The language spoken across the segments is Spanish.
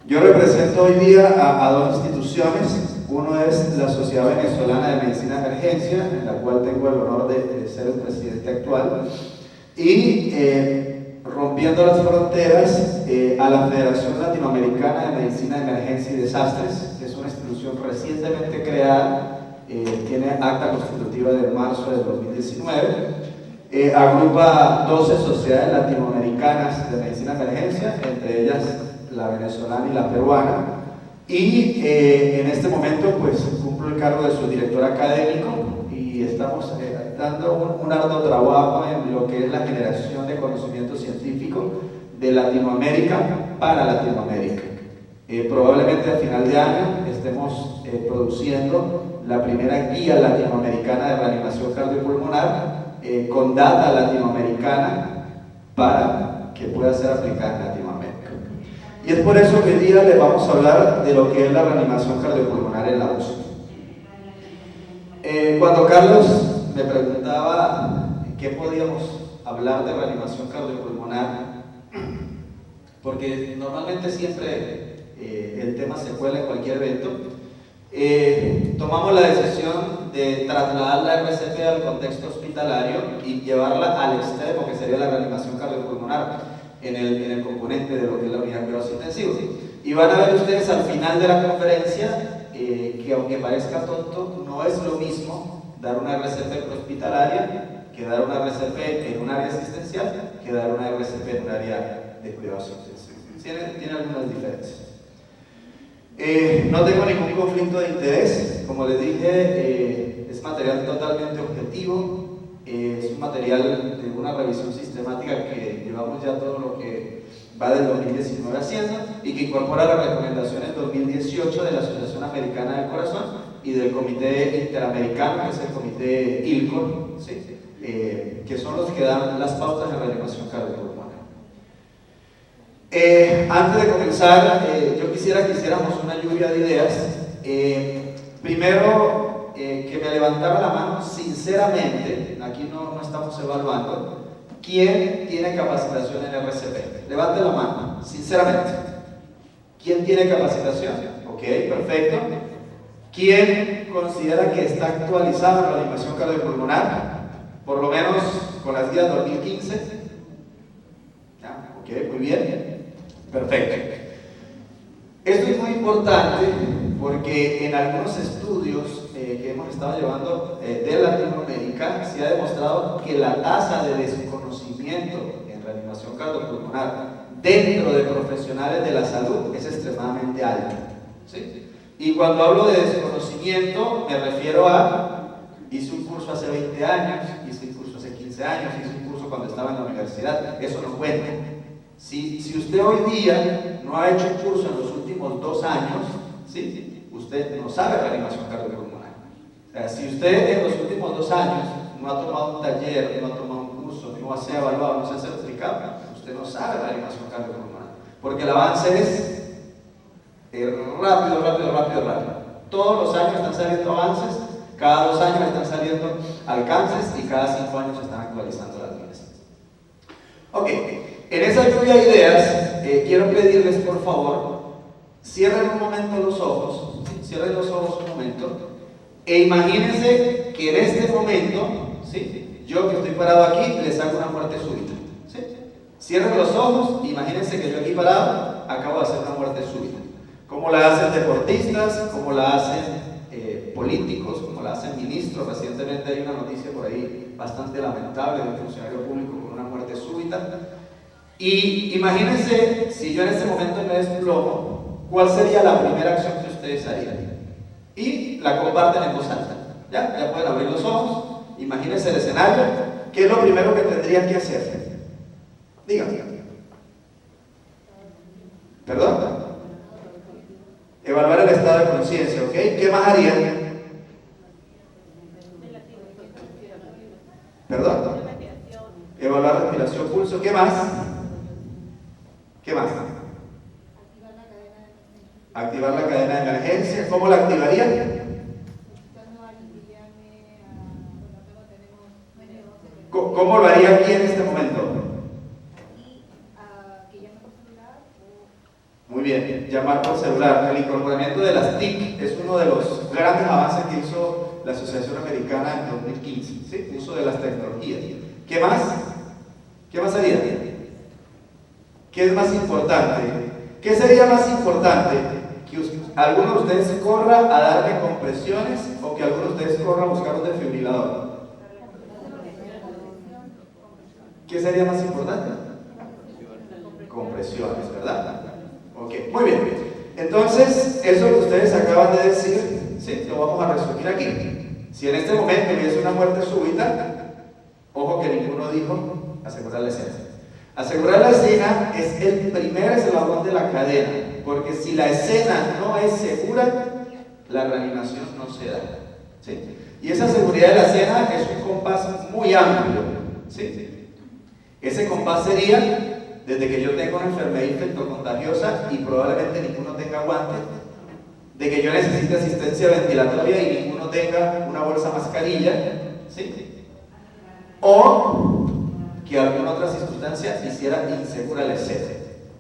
Yo represento hoy día a dos instituciones. Uno es la Sociedad Venezolana de Medicina de Emergencia, en la cual tengo el honor de ser el presidente actual, y rompiendo las fronteras, a la Federación Latinoamericana de Medicina de Emergencia y Desastres, que es una institución recientemente creada, tiene acta constitutiva de marzo de 2019, agrupa 12 sociedades latinoamericanas de medicina de emergencia, entre ellas la venezolana y la peruana, y en este momento pues cumplo el cargo de su director académico y estamos dando un arduo trabajo en lo que es la generación de conocimiento científico de Latinoamérica para Latinoamérica. Probablemente a final de año estemos produciendo la primera guía latinoamericana de reanimación cardiopulmonar con data latinoamericana para que pueda ser aplicada en Latinoamérica. Y es por eso que hoy día les vamos a hablar de lo que es la reanimación cardiopulmonar en la UCI. Cuando Carlos me preguntaba qué podíamos hablar de reanimación cardiopulmonar, porque normalmente siempre el tema se cuela en cualquier evento, tomamos la decisión de trasladar la RCP al contexto hospitalario y llevarla al extremo, que sería la reanimación cardiopulmonar, en el componente de lo que es la unidad de cuidados intensivos. Y van a ver ustedes al final de la conferencia que, aunque parezca tonto, no es lo mismo dar una RCP hospitalaria que dar una RCP en un área asistencial que dar una RCP en un área de cuidados intensivos. Tiene algunas diferencias. No tengo ningún conflicto de interés, como les dije, es material totalmente objetivo, es un material de una revisión sistemática que llevamos ya todo lo que va del 2019 haciendo y que incorpora las recomendaciones 2018 de la Asociación Americana del Corazón y del Comité Interamericano, que es el Comité ILCOR, ¿sí? Que son los que dan las pautas de reanimación cardiopulmonar. Antes de comenzar, yo quisiera que hiciéramos una lluvia de ideas. Primero, que me levantara la mano sinceramente, aquí no estamos evaluando, ¿quién tiene capacitación en RCP? Levante la mano, sinceramente. ¿Quién tiene capacitación? Ok, perfecto. ¿Quién considera que está actualizado en reanimación cardiopulmonar? Por lo menos con las guías 2015. Ok, muy bien. Perfecto. Esto es muy importante porque en algunos estudios que hemos estado llevando de Latinoamérica se ha demostrado que la tasa de desconocimiento en reanimación cardiopulmonar dentro de profesionales de la salud es extremadamente alta, ¿sí? Y cuando hablo de desconocimiento me refiero a hice un curso hace 20 años, hice un curso hace 15 años, hice un curso cuando estaba en la universidad, eso no cuenta. Si usted hoy día no ha hecho un curso en los últimos 2 años, ¿sí? Usted no sabe reanimación cardiopulmonar. O sea, si usted en los últimos 2 años no ha tomado un taller, no ha tomado un curso, no se ha evaluado, no se ha certificado, usted no sabe reanimación cardiopulmonar. Porque el avance es rápido. Todos los años están saliendo avances, cada 2 años están saliendo alcances y cada 5 años se están actualizando las líneas. Ok. En esa lluvia de ideas, quiero pedirles por favor, cierren un momento los ojos, ¿sí? Cierren los ojos un momento, e imagínense que en este momento, ¿sí? Yo que estoy parado aquí, les hago una muerte súbita, ¿sí? Cierren los ojos, imagínense que yo aquí parado, acabo de hacer una muerte súbita. ¿Cómo la hacen deportistas? ¿Cómo la hacen políticos? ¿Cómo la hacen ministros? Recientemente hay una noticia por ahí bastante lamentable de un funcionario público con una muerte súbita. Y imagínense, si yo en este momento me desplomo, ¿cuál sería la primera acción que ustedes harían? Y la comparten en voz alta. Ya pueden abrir los ojos, imagínense el escenario. ¿Qué es lo primero que tendrían que hacer? Díganme. ¿Perdón? Evaluar el estado de conciencia, ¿ok? ¿Qué más harían? ¿Perdón? Evaluar respiración, pulso, ¿qué más? ¿Qué más? Activar la cadena de emergencia. ¿Cómo la activarían? ¿Cómo lo haría aquí en este momento? Muy bien, llamar por celular. El incorporamiento de las TIC es uno de los grandes avances que hizo la Asociación Americana en 2015, ¿sí? Uso de las tecnologías. ¿Qué más? ¿Qué más haría? ¿Qué es más importante? ¿Qué sería más importante? ¿Que alguno de ustedes corra a darle compresiones o que alguno de ustedes corra a buscar un desfibrilador? ¿Qué sería más importante? Compresiones, ¿verdad? Ok, muy bien. Entonces, eso que ustedes acaban de decir, sí, lo vamos a resumir aquí. Si en este momento hubiese una muerte súbita, ojo que ninguno dijo asegurar la escena. Asegurar la escena es el primer eslabón de la cadena, porque si la escena no es segura, la reanimación no se da, ¿sí? Y esa seguridad de la escena es un compás muy amplio, ¿sí? Ese compás sería desde que yo tengo una enfermedad infectocontagiosa y probablemente ninguno tenga guantes, de que yo necesite asistencia ventilatoria y ninguno tenga una bolsa mascarilla, ¿sí? O que alguna otra circunstancia hiciera insegura la escena.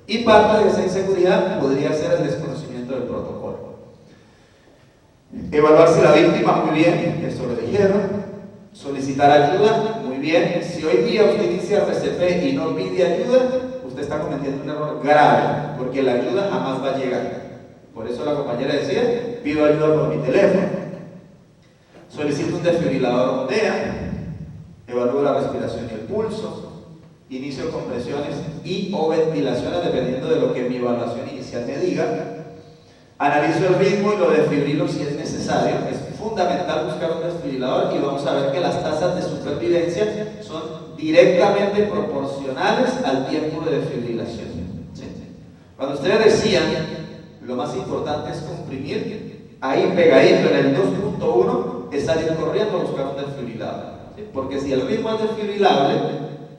Y parte de esa inseguridad podría ser el desconocimiento del protocolo. Evaluar si la víctima, muy bien, eso lo dijeron. Solicitar ayuda, muy bien. Si hoy día usted inicia RCP y no pide ayuda, usted está cometiendo un error grave, porque la ayuda jamás va a llegar. Por eso la compañera decía, pido ayuda por mi teléfono. Solicito un desfibrilador o DEA. Evalúo la respiración y el pulso, inicio compresiones y o ventilaciones dependiendo de lo que mi evaluación inicial me diga. Analizo el ritmo y lo desfibrilo si es necesario. Es fundamental buscar un desfibrilador y vamos a ver que las tasas de supervivencia son directamente proporcionales al tiempo de desfibrilación. ¿Sí? Cuando ustedes decían, lo más importante es comprimir, ahí pegadito en el 2.1 es salir corriendo a buscar un desfibrilador. Porque si el ritmo es desfibrilable,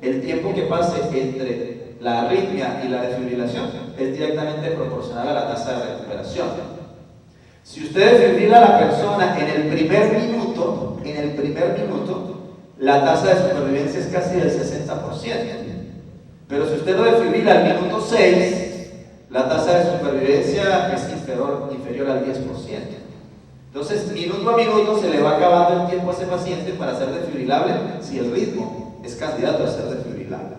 el tiempo que pase entre la arritmia y la desfibrilación es directamente proporcional a la tasa de recuperación. Si usted desfibrila a la persona en el primer minuto, la tasa de supervivencia es casi del 60%. Pero si usted lo desfibrila al minuto 6, la tasa de supervivencia es inferior al 10%. Entonces, minuto a minuto se le va acabando el tiempo a ese paciente para ser desfibrilable si el ritmo es candidato a ser desfibrilable.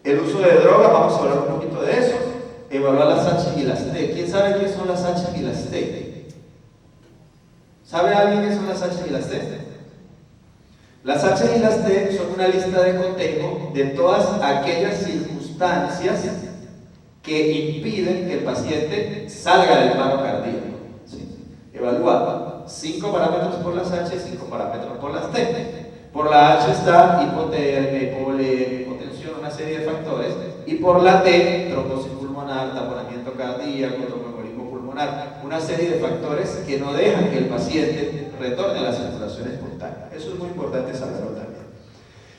El uso de drogas, vamos a hablar un poquito de eso. Evaluar las H y las T. ¿Quién sabe qué son las H y las T? ¿Sabe alguien qué son las H y las T? Las H y las T son una lista de cotejo de todas aquellas circunstancias que impiden que el paciente salga del paro cardíaco. Evalúa 5 parámetros por las H y 5 parámetros por las T. Por la H está hipotermia, hipovolemia, hipotensión, una serie de factores. Y por la T, trombosis pulmonar, taponamiento cardíaco, tromboembolismo pulmonar, una serie de factores que no dejan que el paciente retorne a la circulación espontánea. Eso es muy importante saberlo también.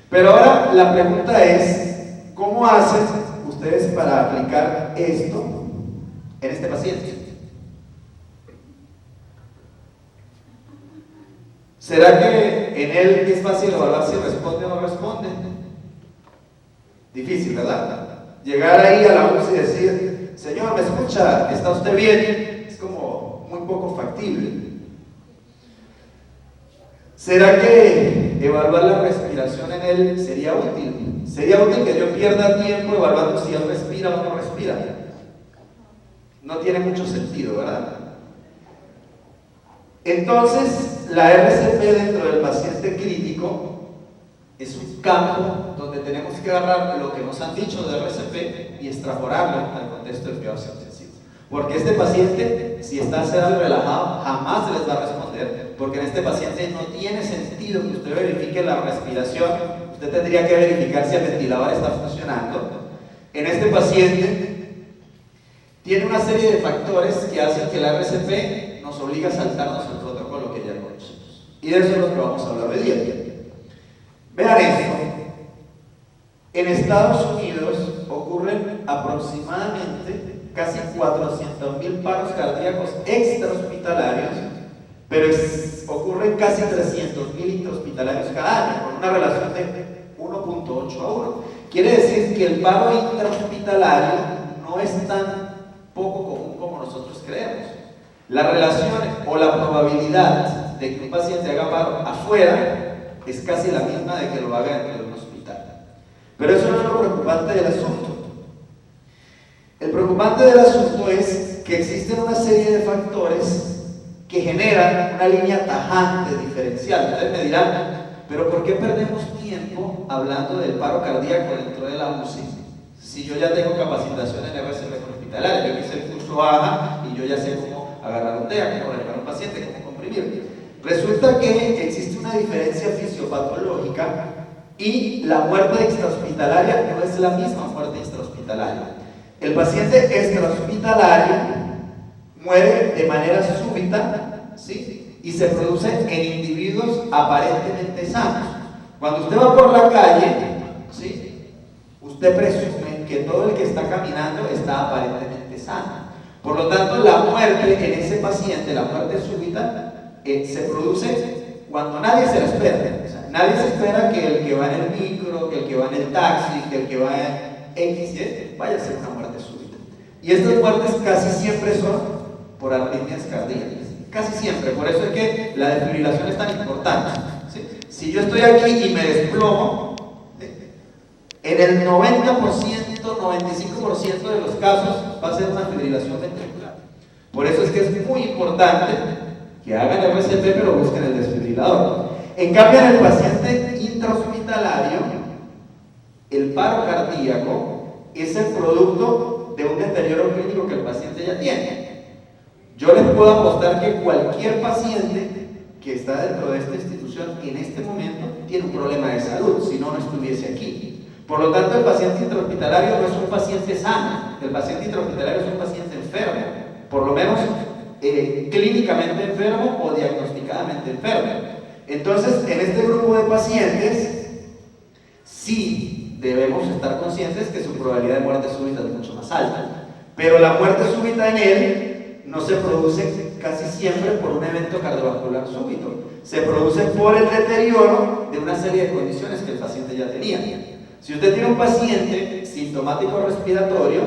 Pero ahora la pregunta es, ¿cómo hacen ustedes para aplicar esto en este paciente? ¿Será que en él es fácil evaluar si responde o no responde? Difícil, ¿verdad? Llegar ahí a la UCI y decir, señor, ¿me escucha? ¿Está usted bien? Es como muy poco factible. ¿Será que evaluar la respiración en él sería útil? ¿Sería útil que yo pierda tiempo evaluando si él respira o no respira? No tiene mucho sentido, ¿verdad? Entonces, la RCP dentro del paciente crítico es un campo donde tenemos que agarrar lo que nos han dicho de RCP y extrapolarlo al contexto del cuidado intensivo. Porque este paciente, si está sedado y relajado, jamás se les va a responder, porque en este paciente no tiene sentido que usted verifique la respiración. Usted tendría que verificar si el ventilador está funcionando. En este paciente tiene una serie de factores que hacen que la RCP nos obliga a saltarnos el protocolo que ya conocemos. Y de eso es lo que vamos a hablar hoy día. Vean esto. En Estados Unidos ocurren aproximadamente casi 400.000 paros cardíacos extrahospitalarios, pero ocurren casi 300.000 intrahospitalarios cada año, con una relación de 1.8 a 1. Quiere decir que el paro intrahospitalario no es tan poco común como nosotros creemos. La relación o la probabilidad de que un paciente haga paro afuera es casi la misma de que lo haga dentro de un hospital. Pero eso no es lo preocupante del asunto. El preocupante del asunto es que existen una serie de factores que generan una línea tajante diferencial. Ustedes me dirán, pero ¿por qué perdemos tiempo hablando del paro cardíaco dentro de la UCI? Si yo ya tengo capacitación en RCP hospitalaria, yo hice el curso AJA y yo ya sé cómo agarrar un TEA, cómo reanimarun paciente, cómo comprimir. Resulta que existe una diferencia fisiopatológica y la muerte extrahospitalaria no es la misma muerte extrahospitalaria. El paciente extrahospitalario muere de manera súbita, ¿sí? Y se produce en individuos aparentemente sanos. Cuando usted va por la calle, ¿sí? Usted presume que todo el que está caminando está aparentemente sano. Por lo tanto, la muerte en ese paciente, la muerte súbita, se produce cuando nadie se la espera. O sea, nadie se espera que el que va en el micro, que el que va en el taxi, que el que va en X, vaya a ser una muerte súbita. Y estas muertes casi siempre son por arritmias cardíacas. Casi siempre. Por eso es que la desfibrilación es tan importante. ¿Sí? Si yo estoy aquí y me desplomo, ¿sí? En el 90%, 95% de los casos va a ser una fibrilación ventricular. Por eso es que es muy importante que hagan RCP pero busquen el desfibrilador. En cambio, en el paciente intrahospitalario, el paro cardíaco es el producto de un deterioro clínico que el paciente ya tiene. Yo les puedo apostar que cualquier paciente que está dentro de esta institución en este momento tiene un problema de salud, si no, no estuviese aquí. Por lo tanto, el paciente intrahospitalario no es un paciente sano, el paciente intrahospitalario es un paciente enfermo, por lo menos clínicamente enfermo o diagnosticadamente enfermo. Entonces, en este grupo de pacientes, sí debemos estar conscientes que su probabilidad de muerte súbita es mucho más alta. Pero la muerte súbita en él no se produce casi siempre por un evento cardiovascular súbito. Se produce por el deterioro de una serie de condiciones que el paciente ya tenía. Si usted tiene un paciente sintomático respiratorio,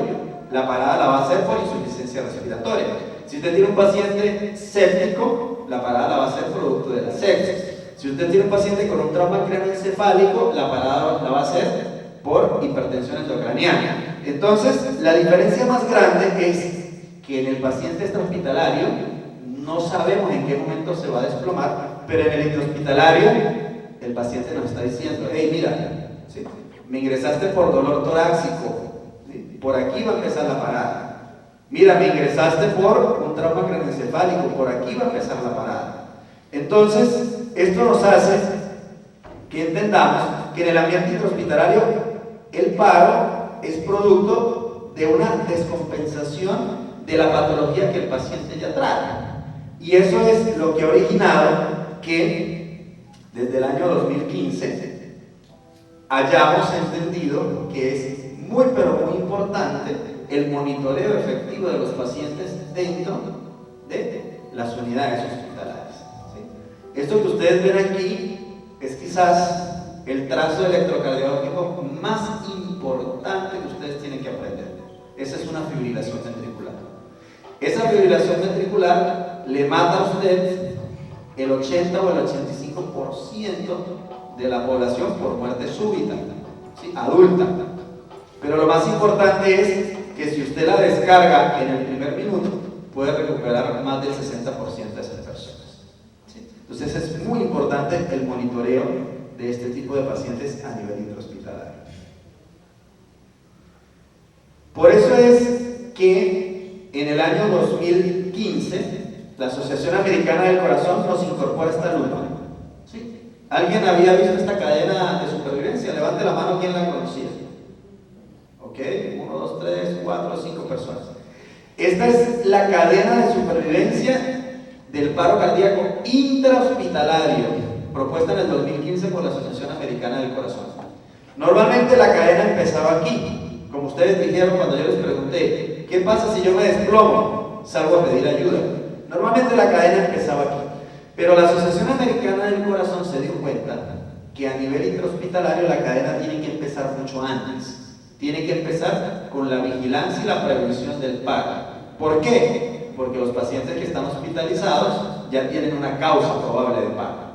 la parada la va a hacer por insuficiencia respiratoria. Si usted tiene un paciente séptico, la parada la va a hacer producto de la sepsis. Si usted tiene un paciente con un trauma craneoencefálico, la parada la va a hacer por hipertensión endocraniana. Entonces, la diferencia más grande es que en el paciente extrahospitalario no sabemos en qué momento se va a desplomar, pero en el intrahospitalario el paciente nos está diciendo, hey, mira, ¿sí? Me ingresaste por dolor torácico, ¿sí? Por aquí va a empezar la parada. Mira, me ingresaste por un trauma craneoencefálico, por aquí va a empezar la parada. Entonces, esto nos hace que entendamos que en el ambiente intrahospitalario el paro es producto de una descompensación de la patología que el paciente ya trae. Y eso es lo que ha originado que desde el año 2015 hayamos entendido que es muy pero muy importante el monitoreo efectivo de los pacientes dentro de las unidades hospitalarias. ¿Sí? Esto que ustedes ven aquí es quizás el trazo electrocardiográfico más importante que ustedes tienen que aprender. Esa es una fibrilación ventricular. Esa fibrilación ventricular le mata a usted el 80 o el 85% de la población por muerte súbita, ¿sí? Adulta. Pero lo más importante es que si usted la descarga en el primer minuto, puede recuperar más del 60% de esas personas. ¿Sí? Entonces es muy importante el monitoreo de este tipo de pacientes a nivel intrahospitalario. Por eso es que en el año 2015 la Asociación Americana del Corazón nos incorpora esta lupa. ¿Sí? ¿Alguien había visto esta cadena de supervivencia? Levante la mano quien la conocía. Ok, 1, 2, 3, 4, 5 personas. Esta es la cadena de supervivencia del paro cardíaco intrahospitalario, propuesta en el 2015 por la Asociación Americana del Corazón. Normalmente la cadena empezaba aquí, como ustedes dijeron cuando yo les pregunté, ¿qué pasa si yo me desplomo? Salgo a pedir ayuda. Normalmente la cadena empezaba aquí, pero la Asociación Americana del Corazón se dio cuenta que a nivel intrahospitalario la cadena tiene que empezar mucho antes. Tiene que empezar con la vigilancia y la prevención del paro. ¿Por qué? Porque los pacientes que están hospitalizados ya tienen una causa probable de paro.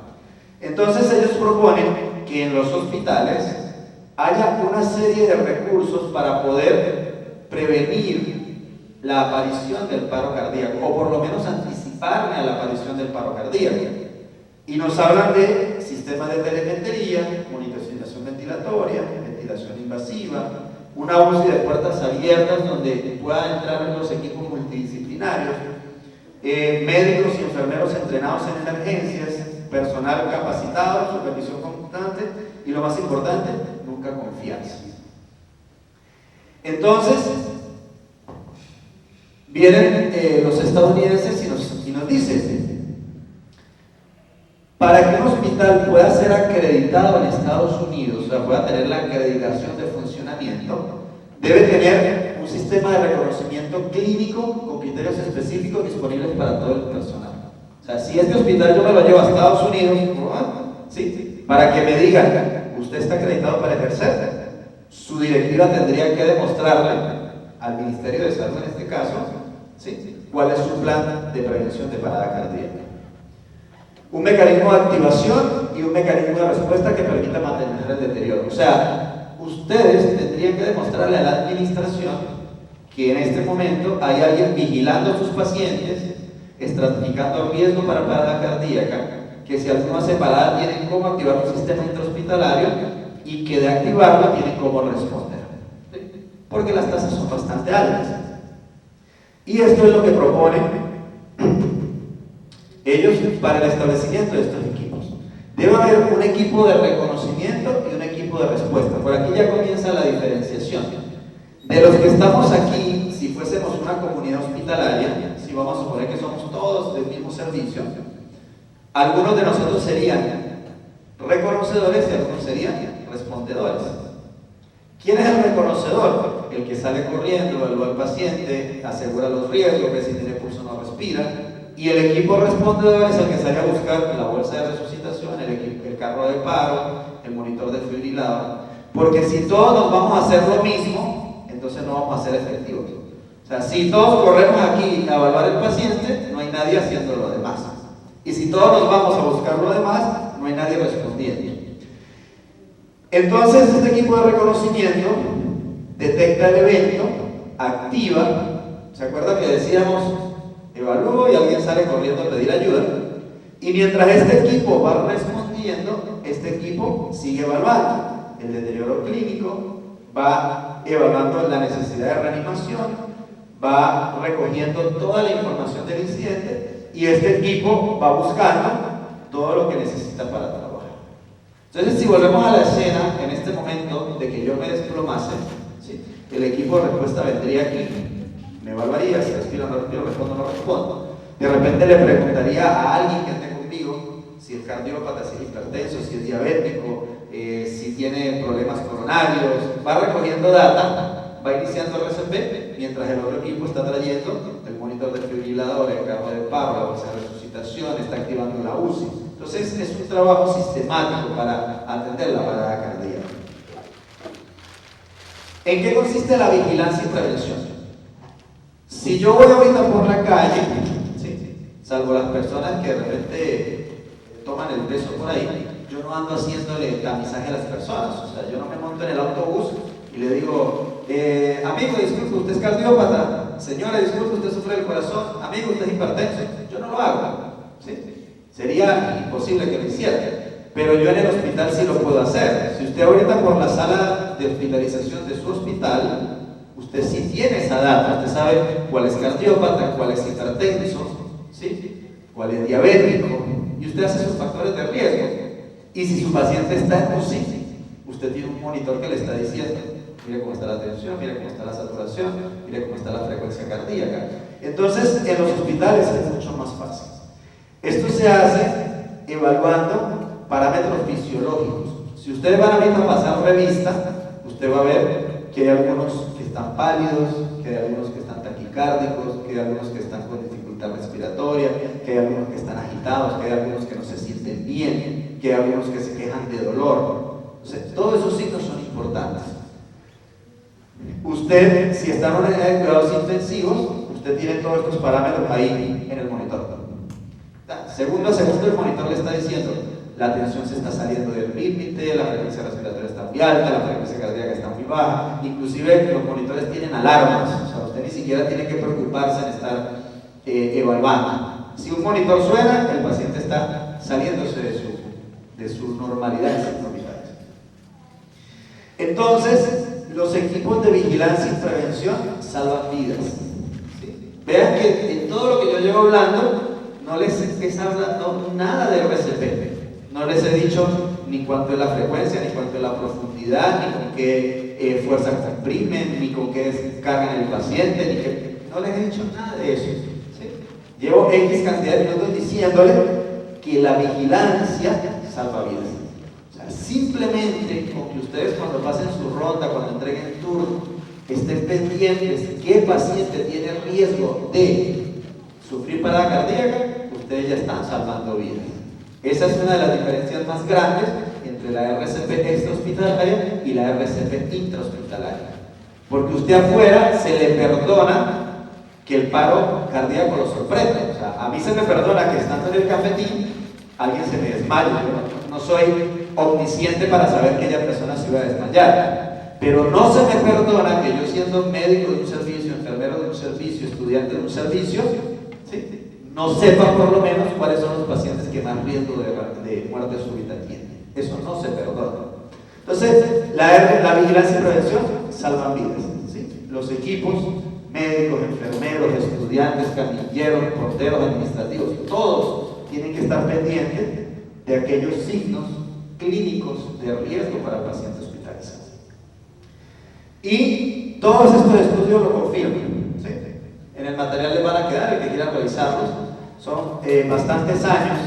Entonces ellos proponen que en los hospitales haya una serie de recursos para poder prevenir la aparición del paro cardíaco, o por lo menos anticiparme a la aparición del paro cardíaco. Y nos hablan de sistemas de telemetría, monitorización ventilatoria, ventilación invasiva, una UCI de puertas abiertas donde puedan entrar los equipos multidisciplinarios, médicos y enfermeros entrenados en emergencias, personal capacitado, supervisión constante y lo más importante, nunca confianza. Entonces, vienen los estadounidenses y nos dicen, para que un hospital pueda ser acreditado en Estados Unidos, o sea, pueda tener la acreditación de funcionamiento, debe tener un sistema de reconocimiento clínico con criterios específicos disponibles para todo el personal. O sea, si este hospital yo me lo llevo a Estados Unidos, ¿sí? Para que me digan, usted está acreditado para ejercer, su directiva tendría que demostrarle al Ministerio de Salud en este caso, ¿sí? Cuál es su plan de prevención de parada cardíaca. Un mecanismo de activación y un mecanismo de respuesta que permita mantener el deterioro. O sea, ustedes tendrían que demostrarle a la administración que en este momento hay alguien vigilando a sus pacientes, estratificando riesgo para parada cardíaca, que si alguno hace parada tienen cómo activar un sistema intrahospitalario y que de activarlo tienen cómo responder, ¿sí? Porque las tasas son bastante altas. Y esto es lo que proponen ellos para el establecimiento de estos equipos. Debe haber un equipo de reconocimiento y un equipo de respuesta. Por aquí ya comienza la diferenciación. De los que estamos aquí, si fuésemos una comunidad hospitalaria, si vamos a suponer que somos todos del mismo servicio, algunos de nosotros serían reconocedores y algunos serían respondedores. ¿Quién es el reconocedor? El que sale corriendo, evalúa al paciente, asegura los riesgos, que si tiene pulso no respira. Y el equipo respondedor es el que sale a buscar la bolsa de resucitación, el carro de paro, el monitor desfibrilador. Porque si todos nos vamos a hacer lo mismo, entonces no vamos a ser efectivos. O sea, si todos corremos aquí a evaluar el paciente, no hay nadie haciendo lo demás. Y si todos nos vamos a buscar lo demás, no hay nadie respondiendo. Entonces, este equipo de reconocimiento detecta el evento, activa. ¿Se acuerda que decíamos, evalúo y alguien sale corriendo a pedir ayuda? Y mientras este equipo va respondiendo, este equipo sigue evaluando el deterioro clínico, va evaluando la necesidad de reanimación, va recogiendo toda la información del incidente y este equipo va buscando todo lo que necesita para trabajar. Entonces, si volvemos a la escena, en este momento de que yo me desplomase, ¿sí? El equipo de respuesta vendría aquí, me evaluaría, si respiro, no respiro, respondo, no respondo. De repente le preguntaría a alguien que esté conmigo si es cardiópata, si es hipertenso, si es diabético, si tiene problemas coronarios, va recogiendo data, va iniciando el RCP, mientras el otro equipo está trayendo el monitor desfibrilador, el carro de paro, la bolsa de resucitación, está activando la UCI. Entonces es un trabajo sistemático para atender la parada cardíaca. ¿En qué consiste la vigilancia y prevención? Si yo voy ahorita por la calle, ¿sí? Salvo las personas que de repente toman el peso por ahí, yo no ando haciéndole tamizaje a las personas. O sea, yo no me monto en el autobús y le digo, amigo, disculpe, usted es cardiópata, señora, disculpe, usted sufre del corazón, amigo, usted es hipertenso. Yo no lo hago, ¿sí? Sería imposible que lo hiciera, pero yo en el hospital sí lo puedo hacer. Si usted ahorita por la sala de hospitalización de su hospital, usted sí tiene esa data, usted sabe cuál es cardiópata, cuál es hipertenso, ¿sí? Cuál es diabético, y usted hace sus factores de riesgo. Y si su paciente está en UCI, usted tiene un monitor que le está diciendo, mire cómo está la tensión, mire cómo está la saturación, mire cómo está la frecuencia cardíaca. Entonces, en los hospitales es mucho más fácil. Esto se hace evaluando parámetros fisiológicos. Si ustedes van ahorita a pasar revista, usted va a ver que hay algunos que están pálidos, que hay algunos que están taquicárdicos, que hay algunos que están con dificultad respiratoria, que hay algunos que están agitados, que hay algunos que no se sienten bien, que hay algunos que se quejan de dolor. Entonces, todos esos signos son importantes. Usted, si está en una unidad de cuidados intensivos, usted tiene todos estos parámetros ahí en el monitor. Segundo a segundo el monitor le está diciendo, la tensión se está saliendo del límite, la frecuencia respiratoria está muy alta, la frecuencia cardíaca está muy baja, inclusive los monitores tienen alarmas, o sea, usted ni siquiera tiene que preocuparse en estar evaluando. Si un monitor suena, el paciente está saliéndose de su normalidad en signos vitales. Entonces, los equipos de vigilancia y prevención salvan vidas. ¿Sí? Vean que en todo lo que yo llevo hablando, no les está hablando nada de RCP. No les he dicho ni cuánto es la frecuencia, ni cuánto es la profundidad, ni con qué fuerza comprimen, ni con qué cargan el paciente, ni qué. No les he dicho nada de eso. ¿Sí? Llevo X cantidad de minutos diciéndole que la vigilancia salva vidas. O sea, simplemente con que ustedes cuando pasen su ronda, cuando entreguen turno, estén pendientes qué paciente tiene riesgo de sufrir parada cardíaca, ustedes ya están salvando vidas. Esa es una de las diferencias más grandes entre la RCP extrahospitalaria y la RCP intrahospitalaria. Porque usted afuera se le perdona que el paro cardíaco lo sorprenda. O sea, a mí se me perdona que estando en el cafetín alguien se me desmaye. Yo no soy omnisciente para saber que aquella persona se iba a desmayar. Pero no se me perdona que yo, siendo médico de un servicio, enfermero de un servicio, estudiante de un servicio, ¿sí?, no sepa por lo menos cuáles son los pacientes que más riesgo de muerte súbita tienen. Eso no se perdona. Entonces, la vigilancia y prevención salvan vidas. ¿Sí? Los equipos, médicos, enfermeros, estudiantes, camilleros, porteros, administrativos, todos tienen que estar pendientes de aquellos signos clínicos de riesgo para pacientes hospitalizados. Y todos estos estudios lo confirman. ¿Sí? En el material les van a quedar, el que quiera revisarlos, son bastantes años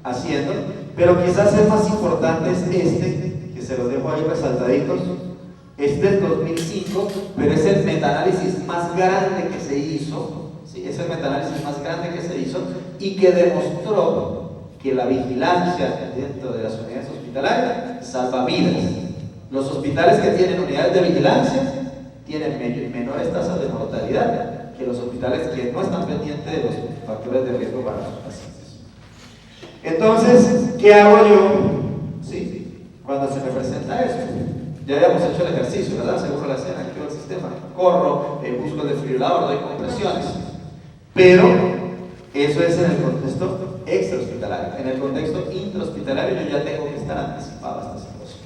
haciendo, pero quizás el más importante es este, que se los dejo ahí resaltaditos. Este es 2005, pero es el metaanálisis más grande que se hizo, ¿sí? Es el metaanálisis más grande que se hizo y que demostró que la vigilancia dentro de las unidades hospitalarias salva vidas. Los hospitales que tienen unidades de vigilancia tienen menores tasas de mortalidad que los hospitales que no están pendientes de los factores de riesgo para sus pacientes. Entonces, ¿qué hago yo? ¿Sí? Cuando se me presenta eso, ya habíamos hecho el ejercicio, ¿verdad? Seguro la escena, activo el sistema, corro, busco el desfibrilador, doy compresiones, pero eso es en el contexto extrahospitalario. En el contexto intrahospitalario yo ya tengo que estar anticipado a esta situación.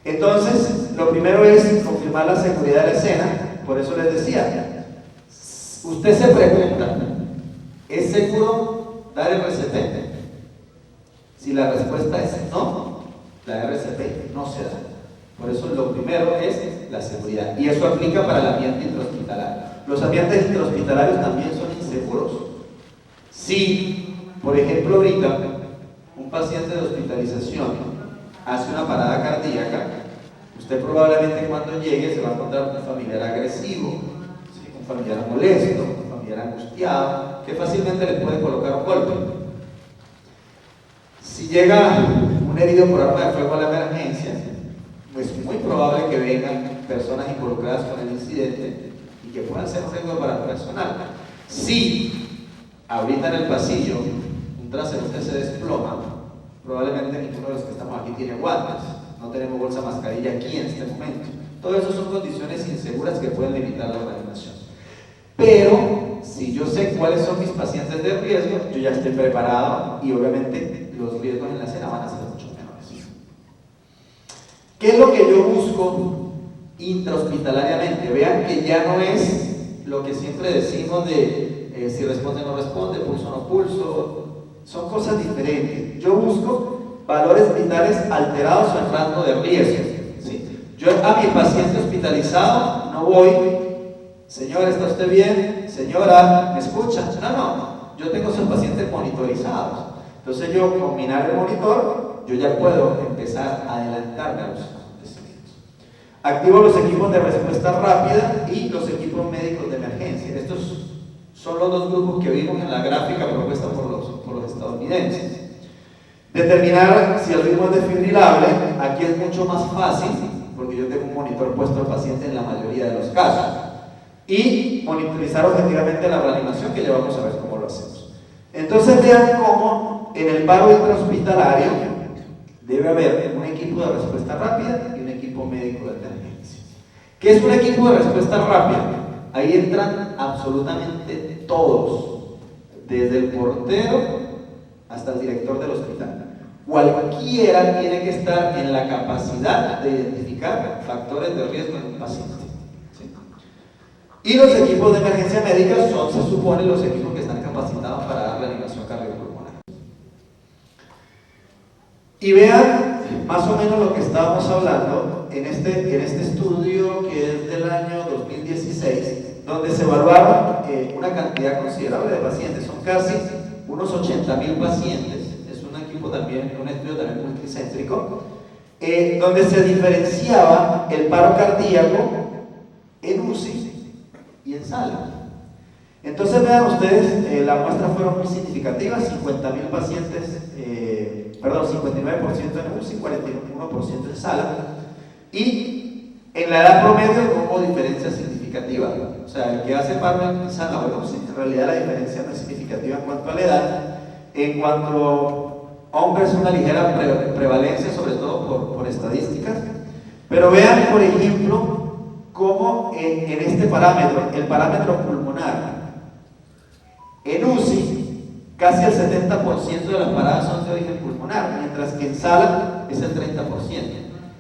Entonces, lo primero es confirmar la seguridad de la escena. Por eso les decía, usted se pregunta, ¿es seguro dar RCP? Si la respuesta es no, la RCP no se da. Por eso lo primero es la seguridad. Y eso aplica para el ambiente intrahospitalario. Los ambientes intrahospitalarios también son inseguros. Si, por ejemplo, ahorita un paciente de hospitalización hace una parada cardíaca, usted probablemente cuando llegue se va a encontrar un familiar agresivo, ¿sí?, un familiar molesto, un familiar angustiado, que fácilmente le puede colocar un golpe. Si llega un herido por arma de fuego a la emergencia, pues es muy probable que vengan personas involucradas con el incidente y que puedan ser un riesgo para el personal. Si ahorita en el pasillo un transeúnte se desploma, probablemente ninguno de los que estamos aquí tiene guantes. No tenemos bolsa mascarilla aquí en este momento. Todo eso son condiciones inseguras que pueden limitar la reanimación. Pero si yo sé cuáles son mis pacientes de riesgo, yo ya estoy preparado y obviamente los riesgos en la escena van a ser mucho menores. ¿Qué es lo que yo busco intrahospitalariamente? Vean que ya no es lo que siempre decimos de si responde o no responde, pulso o no pulso. Son cosas diferentes. Yo busco valores vitales alterados o en rango de riesgo. ¿Sí? Yo a mi paciente hospitalizado no voy, señora, ¿está usted bien? Señora, ¿me escucha? No. Yo tengo a esos pacientes monitorizados. Entonces yo, con mirar el monitor, yo ya puedo empezar a adelantarme a los acontecimientos. Activo los equipos de respuesta rápida y los equipos médicos de emergencia. Estos son los dos grupos que vimos en la gráfica propuesta por los estadounidenses. Determinar si el ritmo es desfibrilable, aquí es mucho más fácil porque yo tengo un monitor puesto al paciente en la mayoría de los casos. Y monitorizar objetivamente la reanimación, que ya vamos a ver cómo lo hacemos. Entonces vean cómo en el paro intrahospitalario debe haber un equipo de respuesta rápida y un equipo médico de emergencia. ¿Qué es un equipo de respuesta rápida? Ahí entran absolutamente todos, desde el portero hasta el director del hospital. Cualquiera tiene que estar en la capacidad de identificar factores de riesgo en un paciente. ¿Sí? Y los equipos de emergencia médica son, se supone, los equipos que están capacitados para dar reanimación cardiopulmonar. Y vean más o menos lo que estábamos hablando en este estudio que es del año 2016, donde se evaluaron una cantidad considerable de pacientes, son casi unos 80.000 pacientes. También, un estudio también multicéntrico, donde se diferenciaba el paro cardíaco en UCI y en sala. Entonces vean ustedes, la muestra fueron muy significativas, 50.000 pacientes, 59% en UCI, 41% en sala, y en la edad promedio no hubo diferencia significativa. O sea, el que hace paro en sala o en UCI, en realidad la diferencia no es significativa en cuanto a la edad. En cuanto hombres, una ligera prevalencia, sobre todo por estadísticas. Pero vean, por ejemplo, cómo en este parámetro, el parámetro pulmonar, en UCI, casi el 70% de las paradas son de origen pulmonar, mientras que en sala es el 30%.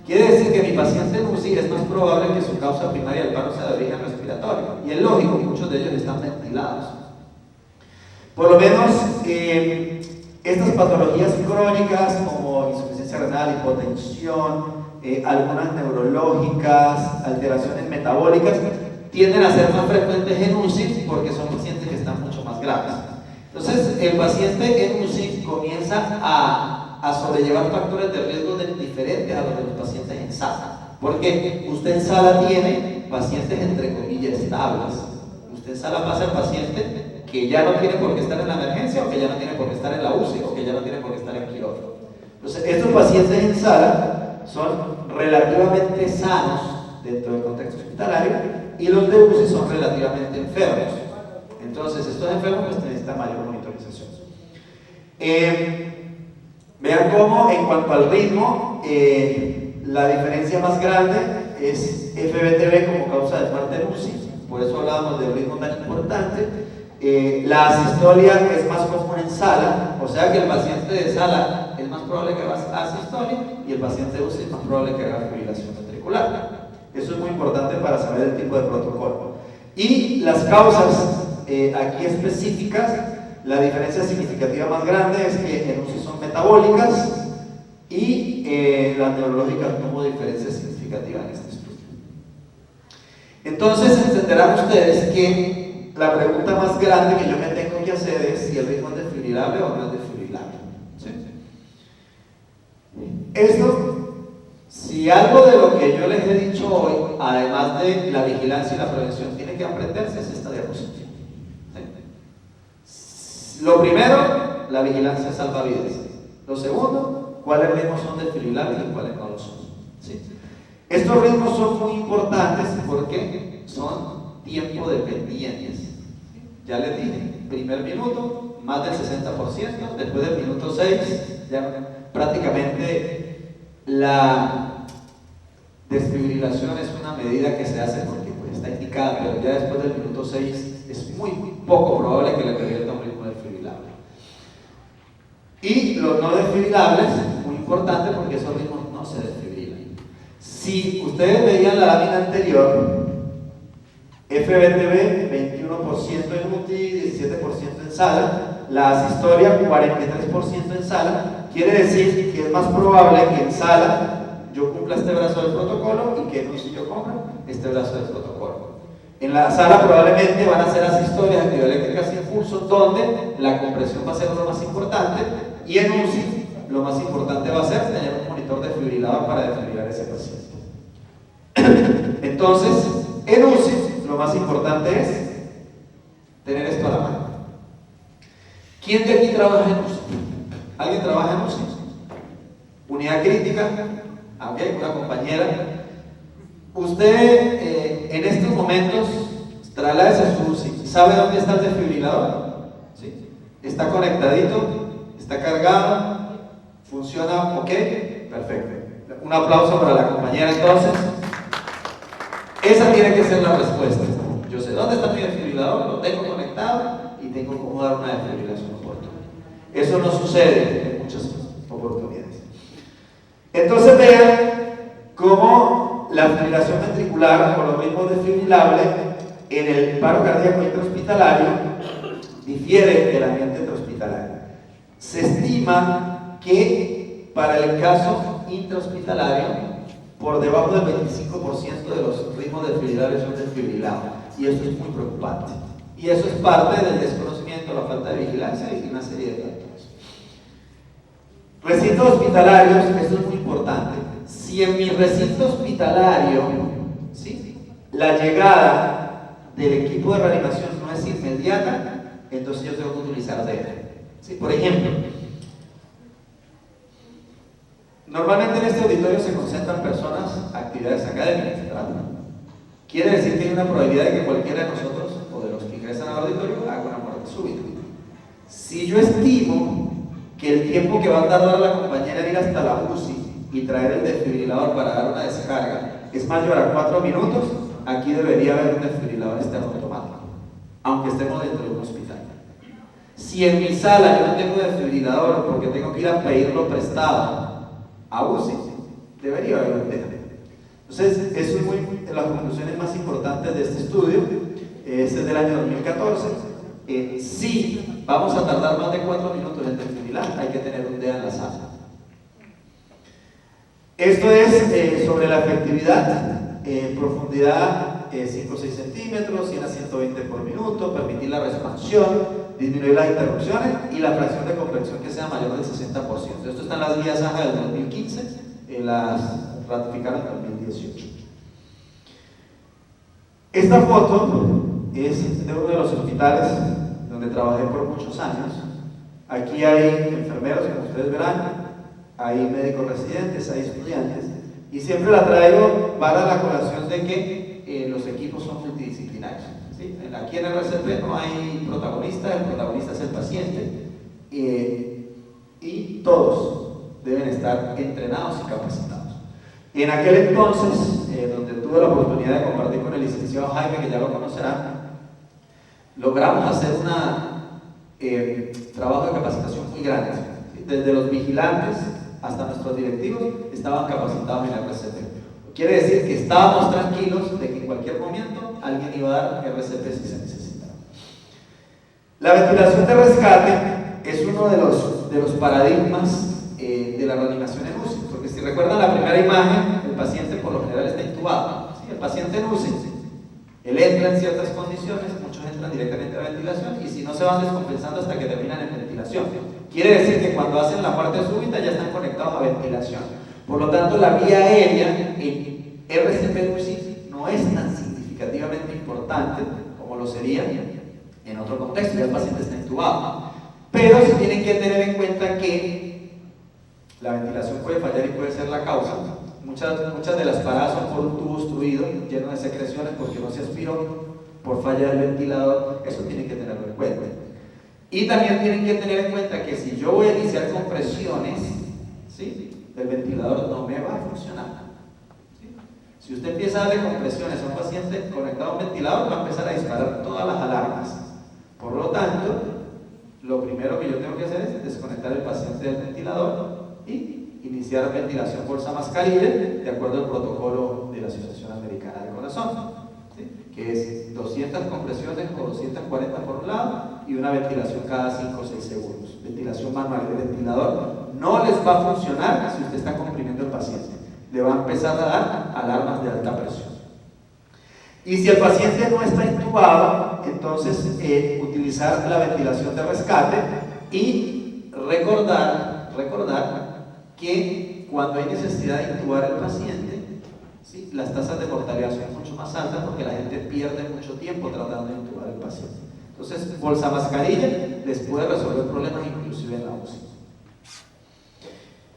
Quiere decir que mi paciente en UCI es más probable que su causa primaria del paro sea de origen respiratorio. Y es lógico, muchos de ellos están ventilados. Por lo menos, estas patologías crónicas como insuficiencia renal, hipotensión, algunas neurológicas, alteraciones metabólicas, tienden a ser más frecuentes en UCI porque son pacientes que están mucho más graves. Entonces, el paciente en UCI comienza a sobrellevar factores de riesgo diferentes a los de los pacientes en sala. Porque usted en sala tiene pacientes entre comillas estables. Usted en sala pasa al paciente que ya no tiene por qué estar en la emergencia, o que ya no tiene por qué estar en la UCI, o que ya no tiene por qué estar en quirófano. Entonces, estos pacientes en sala son relativamente sanos dentro del contexto hospitalario, y los de UCI son relativamente enfermos. Entonces, estos enfermos pues necesitan mayor monitorización. Vean cómo, en cuanto al ritmo, la diferencia más grande es FBTB como causa de muerte en UCI, por eso hablábamos del ritmo tan importante. La asistolia es más común en sala, o sea que el paciente de sala es más probable que haga asistolia y el paciente de UCI es más probable que haga fibrilación ventricular. Eso es muy importante para saber el tipo de protocolo. Y las causas aquí específicas, la diferencia significativa más grande es que en UCI son metabólicas y las neurológicas no hubo diferencia significativa en este estudio. Entonces entenderán ustedes que la pregunta más grande que yo me tengo que hacer es si el ritmo es desfibrilable o no es desfibrilable. ¿Sí? Esto, si algo de lo que yo les he dicho hoy, además de la vigilancia y la prevención, tiene que aprenderse, es esta diapositiva. ¿Sí? Lo primero, la vigilancia salva vidas. Lo segundo, cuáles ritmos son desfibrilables y cuáles no lo son. ¿Sí? Estos ritmos son muy importantes porque son tiempo dependientes. Ya les dije, primer minuto, más del 60%, después del minuto 6, ya prácticamente la desfibrilación es una medida que se hace porque pues, está indicada, pero ya después del minuto 6 es muy poco probable que le revierta un ritmo desfibrilable. Y los no desfibrilables, muy importante porque esos ritmos no se desfibrilan. Si ustedes veían la lámina anterior, FBTB 21% en UTI, 17% en sala, la asistolia 43% en sala, quiere decir que es más probable que en sala yo cumpla este brazo del protocolo y que en UCI yo cumpla este brazo del protocolo. En la sala probablemente van a ser asistorias, actividad eléctrica sin pulso, donde la compresión va a ser lo más importante, y en UCI lo más importante va a ser tener un monitor desfibrilador para desfibrilar ese paciente. Entonces, en UCI lo más importante es tener esto a la mano. ¿Quién de aquí trabaja en UCI? ¿Alguien trabaja en UCI? Unidad crítica, una compañera. Usted en estos momentos trasládese a su UCI. ¿Sabe dónde está el desfibrilador? ¿Sí? ¿Está conectadito? ¿Está cargado? ¿Funciona? ¿Ok? Perfecto. Un aplauso para la compañera entonces. Esa tiene que ser la respuesta. Yo sé dónde está mi desfibrilador, lo tengo conectado y tengo cómo dar una desfibrilación oportuna. Eso no sucede en muchas oportunidades. Entonces vean cómo la fibrilación ventricular o los ritmos desfibrilables en el paro cardíaco intrahospitalario difiere del ambiente intrahospitalario. Se estima que para el caso intrahospitalario, por debajo del 25% de los ritmos desfibrilares son desfibrilados, y eso es muy preocupante. Y eso es parte del desconocimiento, la falta de vigilancia y una serie de factores. Recintos hospitalarios, esto es muy importante. Si en mi recinto hospitalario, ¿sí?, la llegada del equipo de reanimación no es inmediata, entonces yo tengo que utilizar DEA. ¿Sí? Por ejemplo, normalmente en este auditorio se concentran personas, actividades académicas, ¿verdad? Quiere decir que hay una probabilidad de que cualquiera de nosotros o de los que ingresan al auditorio haga una muerte súbita. Si yo estimo que el tiempo que va a tardar la compañera en ir hasta la UCI y traer el desfibrilador para dar una descarga es mayor a 4 minutos, aquí debería haber un desfibrilador externo automático, aunque estemos dentro de un hospital. Si en mi sala yo no tengo desfibrilador porque tengo que ir a pedirlo prestado a UCI, debería haber un DEA. Entonces, eso es muy de las conclusiones más importantes de este estudio. Este es del año 2014. Si vamos a tardar más de 4 minutos en desfibrilar, hay que tener un DEA en la sala. Esto es sobre la efectividad, profundidad 5 o 6 centímetros, 100 a 120 por minuto, permitir la expansión, disminuir las interrupciones y la fracción de conversión que sea mayor del 60%. Esto está en las guías AJA del 2015, las ratificaron en 2018. Esta foto es de uno de los hospitales donde trabajé por muchos años. Aquí hay enfermeros, como ustedes verán, hay médicos residentes, hay estudiantes, y siempre la traigo para la colación de que los equipos son multidisciplinarios. ¿Sí? Aquí en el RCP no hay protagonista, el protagonista es el paciente, y todos deben estar entrenados y capacitados. En aquel entonces, donde tuve la oportunidad de compartir con el licenciado Jaime, que ya lo conocerán, logramos hacer un trabajo de capacitación muy grande. ¿Sí? Desde los vigilantes hasta nuestros directivos estaban capacitados en el RCP. Quiere decir que estábamos tranquilos de que en cualquier momento alguien iba a dar RCP si se necesitaba. La ventilación de rescate es uno de los paradigmas de la reanimación en UCI, porque si recuerdan la primera imagen, el paciente por lo general está intubado. ¿Sí? El paciente en UCI, él entra en ciertas condiciones, muchos entran directamente a ventilación y si no se van descompensando hasta que terminan en ventilación. Quiere decir que cuando hacen la muerte súbita ya están conectados a ventilación. Por lo tanto, la vía aérea en RCP UCI no es tan significativamente importante como lo sería en otro contexto, ya el paciente está intubado. Pero sí tienen que tener en cuenta que la ventilación puede fallar y puede ser la causa. Muchas de las paradas son por un tubo obstruido, lleno de secreciones porque no se aspiró, por falla del ventilador. Eso tienen que tenerlo en cuenta. Y también tienen que tener en cuenta que si yo voy a iniciar compresiones, ¿sí?, el ventilador no me va a funcionar. ¿Sí? Si usted empieza a darle compresiones a un paciente conectado a un ventilador, va a empezar a disparar todas las alarmas. Por lo tanto, lo primero que yo tengo que hacer es desconectar el paciente del ventilador y iniciar ventilación bolsa mascarilla de acuerdo al protocolo de la Asociación Americana de Corazón, ¿sí?, que es 200 compresiones o 240 por un lado y una ventilación cada 5 o 6 segundos. Ventilación manual. El ventilador no les va a funcionar si usted está comprimiendo el paciente. Le va a empezar a dar alarmas de alta presión. Y si el paciente no está intubado, entonces utilizar la ventilación de rescate y recordar que cuando hay necesidad de intubar al paciente, ¿sí?, las tasas de mortalidad son mucho más altas porque la gente pierde mucho tiempo tratando de intubar al paciente. Entonces, bolsa mascarilla les puede resolver problemas inclusive en la UCI.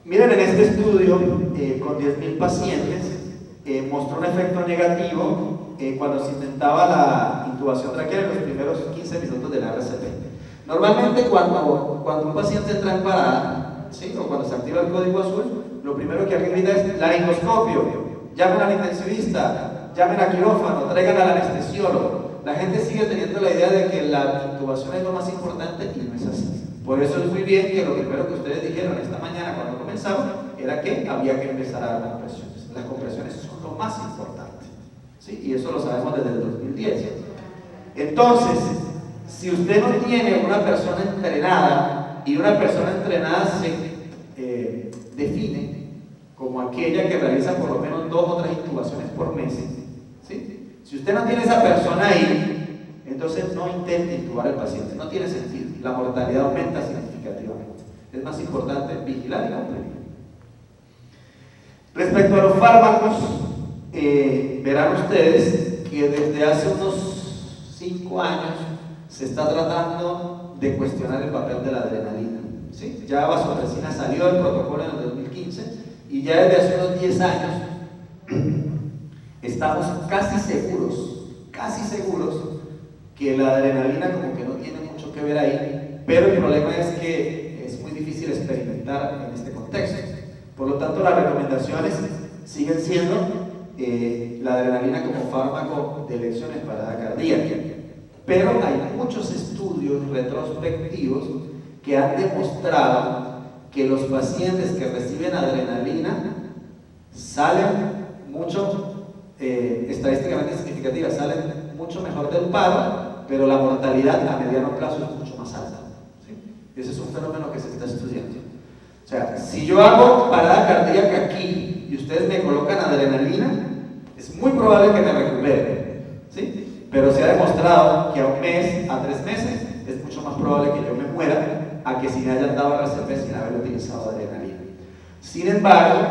Miren, en este estudio con 10.000 pacientes mostró un efecto negativo cuando se intentaba la intubación traqueal en los primeros 15 minutos de la RCP. Normalmente cuando un paciente entra en parada, ¿sí? O cuando se activa el código azul, lo primero que alguien grita es laringoscopio, llamen al intensivista, llamen a quirófano, traigan al anestesiólogo. La gente sigue teniendo la idea de que la intubación es lo más importante y no es así. Por eso es muy bien que lo primero que ustedes dijeron esta mañana cuando comenzamos era que había que empezar a dar compresiones. Las compresiones son lo más importante, ¿sí? Y eso lo sabemos desde el 2010. Entonces, si usted no tiene una persona entrenada, y una persona entrenada se define como aquella que realiza por lo menos 2 o 3 intubaciones por mes, ¿sí? Si usted no tiene esa persona ahí, entonces no intente intubar al paciente, no tiene sentido, la mortalidad aumenta significativamente. Es más importante vigilar y prevenir. Respecto a los fármacos, verán ustedes que desde hace unos 5 años se está tratando de cuestionar el papel de la adrenalina, ¿sí? Ya vasopresina salió del protocolo en el 2015 y ya desde hace unos 10 años estamos casi seguros que la adrenalina como que no tiene mucho que ver ahí, pero el problema es que es muy difícil experimentar en este contexto. Por lo tanto, las recomendaciones siguen siendo la adrenalina como fármaco de elección en parada cardíaca. Pero hay muchos estudios retrospectivos que han demostrado que los pacientes que reciben adrenalina salen mucho, estadísticamente significativas, salen mucho mejor del paro, pero la mortalidad a mediano plazo es mucho más alta, ¿sí? Ese es un fenómeno que se está estudiando. O sea, si yo hago parada cardíaca aquí y ustedes me colocan adrenalina, es muy probable que me recupere, ¿sí? Pero se ha demostrado que a 1 mes, a 3 meses, es mucho más probable que yo me muera a que si me hayan dado RCP sin haber utilizado adrenalina. Sin embargo,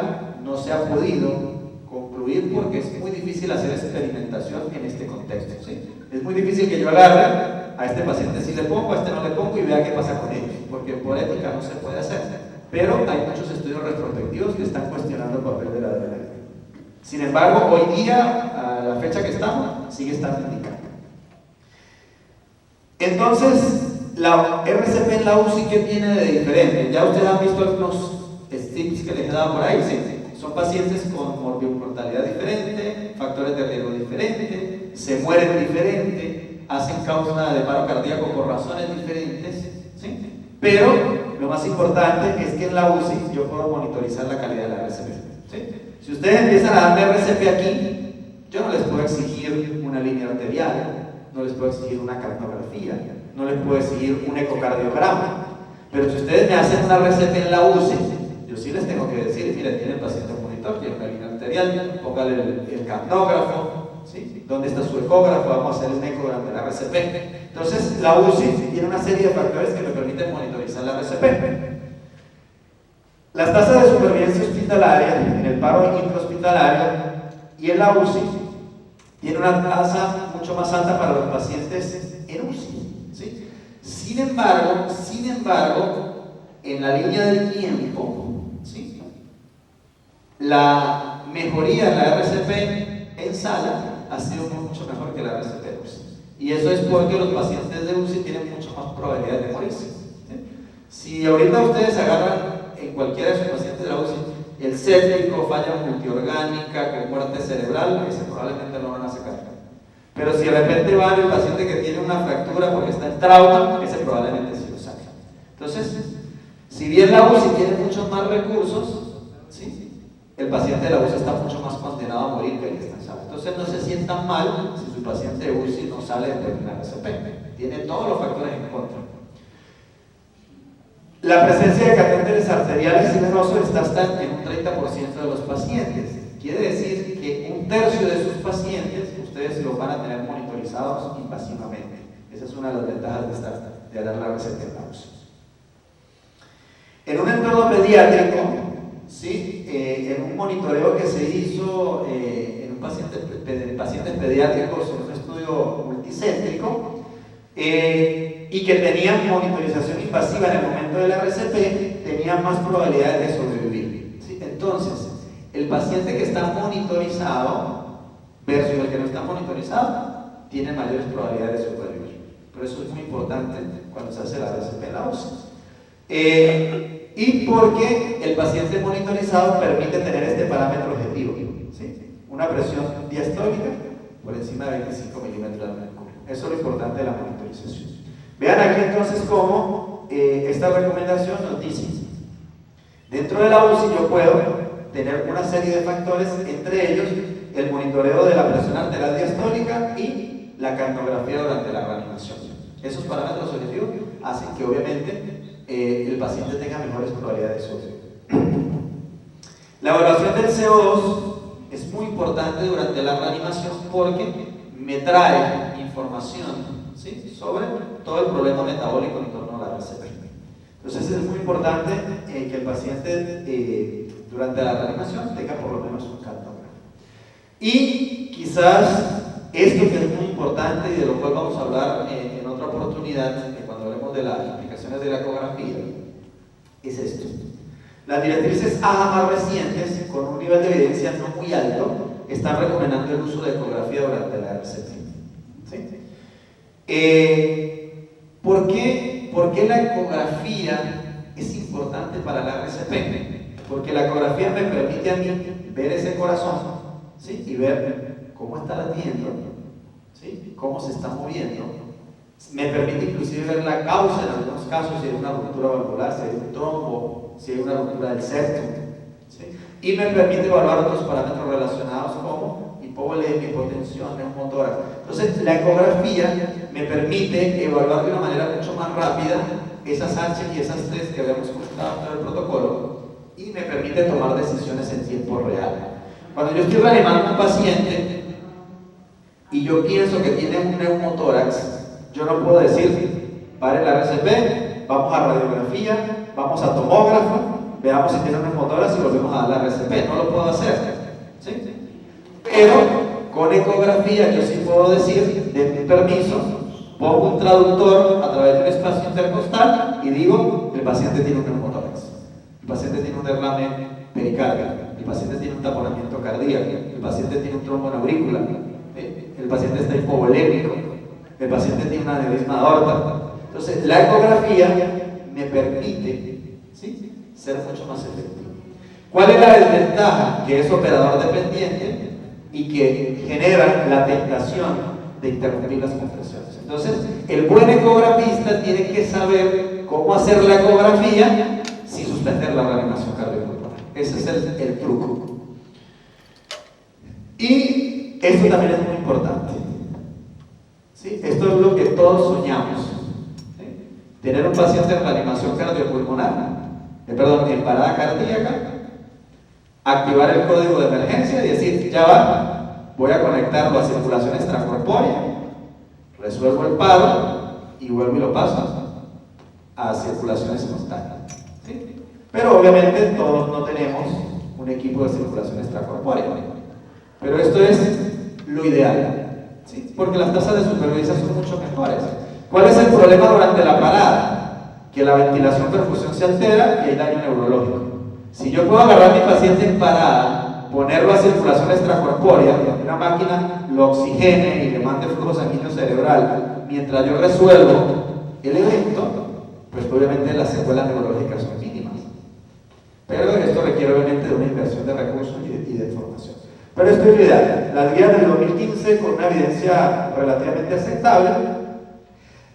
no se ha podido concluir porque es muy difícil hacer experimentación en este contexto, ¿sí? Es muy difícil que yo agarre a este paciente si le pongo, a este no le pongo y vea qué pasa con ellos, porque por ética no se puede hacer. Pero hay muchos estudios retrospectivos que están cuestionando el papel de la adrenalina. Sin embargo, hoy día, a la fecha que estamos, sigue estando indicado. Entonces, la RCP en la UCI, ¿qué tiene de diferente? Ya ustedes han visto algunos tips que les he dado por ahí, ¿sí? Son pacientes con mortalidad diferente, factores de riesgo diferentes, se mueren diferente, hacen causa de paro cardíaco por razones diferentes, ¿sí? Pero lo más importante es que en la UCI yo puedo monitorizar la calidad de la RCP, ¿sí? Si ustedes empiezan a darme RCP aquí, yo no les puedo exigir una línea arterial, no les puedo exigir una capnografía, no les puedo exigir un ecocardiograma. Pero si ustedes me hacen una RCP en la UCI, yo sí les tengo que decir, mire, tiene el paciente un monitor, tiene una línea arterial, póngale el capnógrafo, ¿sí? ¿Dónde está su ecógrafo? Vamos a hacer un eco durante la RCP. Entonces, la UCI tiene una serie de factores que me permiten monitorizar la RCP. Las tasas de supervivencia hospitalaria en el paro intrahospitalario y en la UCI tiene una tasa mucho más alta para los pacientes en UCI, ¿sí? Sin embargo, en la línea del tiempo, ¿sí? La mejoría en la RCP en sala ha sido mucho mejor que la RCP de UCI. Y eso es porque los pacientes de UCI tienen mucho más probabilidad de morirse, ¿sí? Si ahorita ustedes agarran en cualquiera de sus pacientes de la UCI el séptico, falla multiorgánica, que muerte cerebral, ese probablemente no lo van a sacar. Pero si de repente va el paciente que tiene una fractura porque está en trauma, ese probablemente sí lo saca. Entonces, si bien la UCI tiene muchos más recursos, ¿sí? El paciente de la UCI está mucho más condenado a morir que el que está en sala. Entonces no se sientan mal si su paciente de UCI no sale de terminar RCP. Tiene todos los factores en contra. La presencia de catéteres arteriales y venosos está hasta en un 30% de los pacientes. Quiere decir que 1/3 de sus pacientes ustedes los van a tener monitorizados invasivamente. Esa es una de las ventajas de dar la receta en la UCI. En un entorno pediátrico, ¿sí? En un monitoreo que se hizo en pacientes pediátricos en un estudio multicéntrico, y que tenían monitorización invasiva en el momento de la RCP, tenían más probabilidades de sobrevivir, ¿sí? Entonces, el paciente que está monitorizado versus el que no está monitorizado, tienen mayores probabilidades de sobrevivir. Por eso es muy importante cuando se hace la RCP en la UCI. Y porque el paciente monitorizado permite tener este parámetro objetivo, ¿sí? Una presión diastólica por encima de 25 milímetros de mercurio. Eso es lo importante de la monitorización. Vean aquí entonces cómo esta recomendación nos dice: dentro de la UCI yo puedo tener una serie de factores, entre ellos el monitoreo de la presión arterial diastólica y la cardiografía durante la reanimación. Esos parámetros objetivos hacen que obviamente el paciente tenga mejores probabilidades de sobrevivir. La evaluación del CO2 es muy importante durante la reanimación porque me trae información, ¿sí?, sobre todo el problema metabólico en torno a la RCP. Entonces es muy importante que el paciente durante la reanimación tenga por lo menos un cardiógrafo. Y quizás esto que es muy importante y de lo cual vamos a hablar en otra oportunidad, cuando hablemos de las implicaciones de la ecografía, es esto. Las directrices AHA más recientes, con un nivel de evidencia no muy alto, están recomendando el uso de ecografía durante la RCP. ¿Sí? ¿Por qué la ecografía es importante para la RCP? Porque la ecografía me permite a mí ver ese corazón, ¿sí?, y ver cómo está latiendo, ¿sí?, cómo se está moviendo. Me permite inclusive ver la causa en algunos casos, si hay una ruptura valvular, si hay un trombo, si hay una ruptura del septum, ¿sí?, y me permite evaluar otros parámetros relacionados como hipovolemia, hipotensión, neumotórax. Entonces la ecografía me permite evaluar de una manera mucho más rápida esas H y esas T que habíamos comentado en el protocolo, y me permite tomar decisiones en tiempo real. Cuando yo estoy reanimando a un paciente y yo pienso que tiene un neumotórax, yo no puedo decir: pare la RCP, vamos a radiografía, vamos a tomógrafo, veamos si tiene un neumotórax y volvemos a dar la RCP. No lo puedo hacer, ¿sí? Pero con ecografía yo sí puedo decir: denme permiso, pongo un traductor a través de un espacio intercostal y digo: el paciente tiene un neumotórax, el paciente tiene un derrame pericárdico, el paciente tiene un taponamiento cardíaco, el paciente tiene un trombo en aurícula, el paciente está hipovolémico, el paciente tiene una aneurisma de aorta. Entonces la ecografía me permite, ¿sí?, ser mucho más efectivo. ¿Cuál es la desventaja? Que es operador dependiente y que genera la tentación de interrumpir las compresiones. Entonces el buen ecografista tiene que saber cómo hacer la ecografía sin suspender la reanimación cardiopulmonar. Ese es el truco. Y esto también es muy importante, ¿sí? Esto es lo que todos soñamos, ¿sí? Tener un paciente en reanimación cardiopulmonar, en parada cardíaca, activar el código de emergencia y decir: ya va, voy a conectarlo a circulación extracorpórea, resuelvo el paro y vuelvo y lo paso a circulación espontánea, ¿sí? Pero obviamente todos no tenemos un equipo de circulación extracorpórea, pero esto es lo ideal, ¿sí?, porque las tasas de supervivencia son mucho mejores. ¿Cuál es el problema durante la parada? Que la ventilación perfusión se altera y hay daño neurológico. Si yo puedo agarrar a mi paciente en parada, ponerlo a circulación extracorpórea, una máquina lo oxigene y le mande flujo sanguíneo cerebral, mientras yo resuelvo el evento, pues obviamente las secuelas neurológicas son mínimas. Pero esto requiere obviamente de una inversión de recursos y de formación. Pero esto es lo ideal. Las guías del 2015, con una evidencia relativamente aceptable,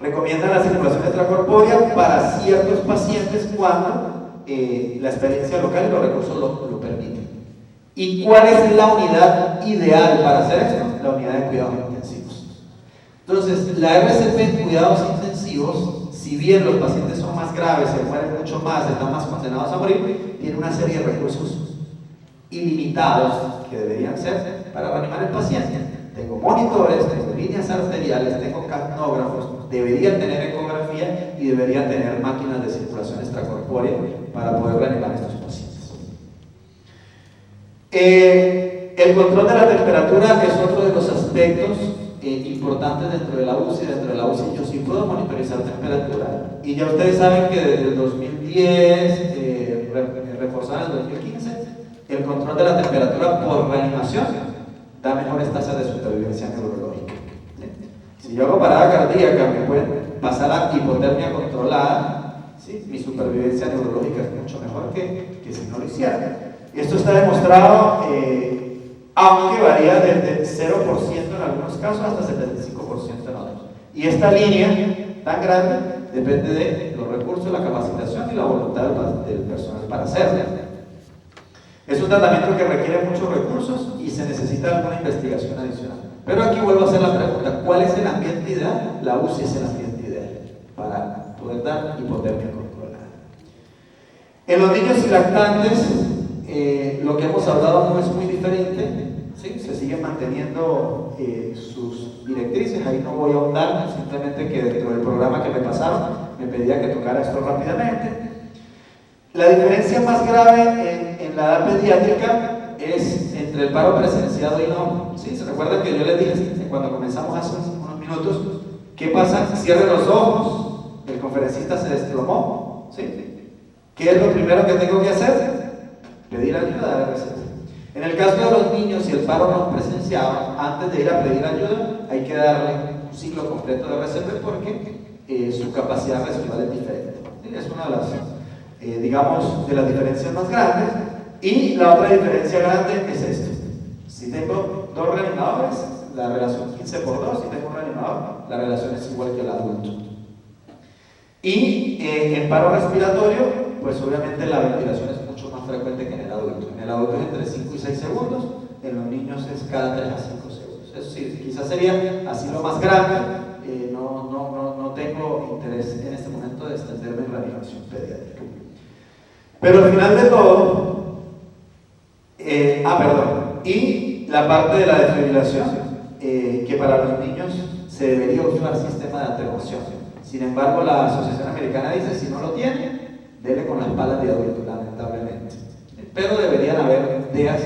recomiendan la circulación extracorpórea para ciertos pacientes cuando la experiencia local y los recursos lo permiten. ¿Y cuál es la unidad ideal para hacer esto? La unidad de cuidados intensivos. Entonces, la RCP en cuidados intensivos, si bien los pacientes son más graves, se mueren mucho más, están más condenados a morir, tiene una serie de recursos ilimitados que deberían ser para reanimar el paciente. Tengo monitores, tengo líneas arteriales, tengo capnógrafos, deberían tener ecografía y deberían tener máquinas de circulación extracorpórea para poder reanimar a estos pacientes. El control de la temperatura es otro de los aspectos importantes dentro de la UCI. Dentro de la UCI yo sí puedo monitorizar temperatura. Y ya ustedes saben que desde el 2010, reforzado en el 2015, el control de la temperatura por reanimación da mejores tasas de supervivencia neurológica. Si yo hago parada cardíaca, me puede pasar a hipotermia controlada, ¿sí? Mi supervivencia neurológica es mucho mejor que si no lo hiciera. Esto está demostrado, aunque varía desde 0% en algunos casos hasta 75% en otros. Y esta línea tan grande depende de los recursos, la capacitación y la voluntad del personal para hacerla. Es un tratamiento que requiere muchos recursos y se necesita alguna investigación adicional. Pero aquí vuelvo a hacer la pregunta, ¿cuál es el ambiente ideal? La UCI es el ambiente ideal para poder dar hipotermia controlada. En los niños y lactantes, lo que hemos hablado no es muy diferente, ¿sí? Se siguen manteniendo sus directrices, ahí no voy a ahondar, simplemente que dentro del programa que me pasaron me pedía que tocara esto rápidamente. La diferencia más grave en la edad pediátrica es entre el paro presenciado y no. ¿Sí? ¿Se recuerdan que yo les dije cuando comenzamos hace unos minutos qué pasa? Cierre los ojos, el conferencista se desplomó, ¿sí? ¿Qué es lo primero que tengo que hacer? Pedir ayuda a veces. En el caso de los niños y el paro no presenciado, antes de ir a pedir ayuda hay que darle un ciclo completo de RCP porque su capacidad residual es diferente. ¿Sí? Es una de las digamos, de las diferencias más grandes. Y la otra diferencia grande es esto: si tengo dos reanimadores, la relación 15:2, si tengo un reanimador, la relación es igual que el adulto. Y en paro respiratorio, pues obviamente la ventilación es mucho más frecuente que en el adulto. En el adulto es entre 5 y 6 segundos, en los niños es cada 3 a 5 segundos. Eso sí, quizás sería así lo más grande. No tengo interés en este momento de extenderme en reanimación pediátrica. Pero al final de todo, y la parte de la desfibrilación, que para los niños se debería usar sistema de atenuación. Sin embargo, la Asociación Americana dice, si no lo tiene, dele con las palas de adulto, lamentablemente. Pero deberían haber DEAs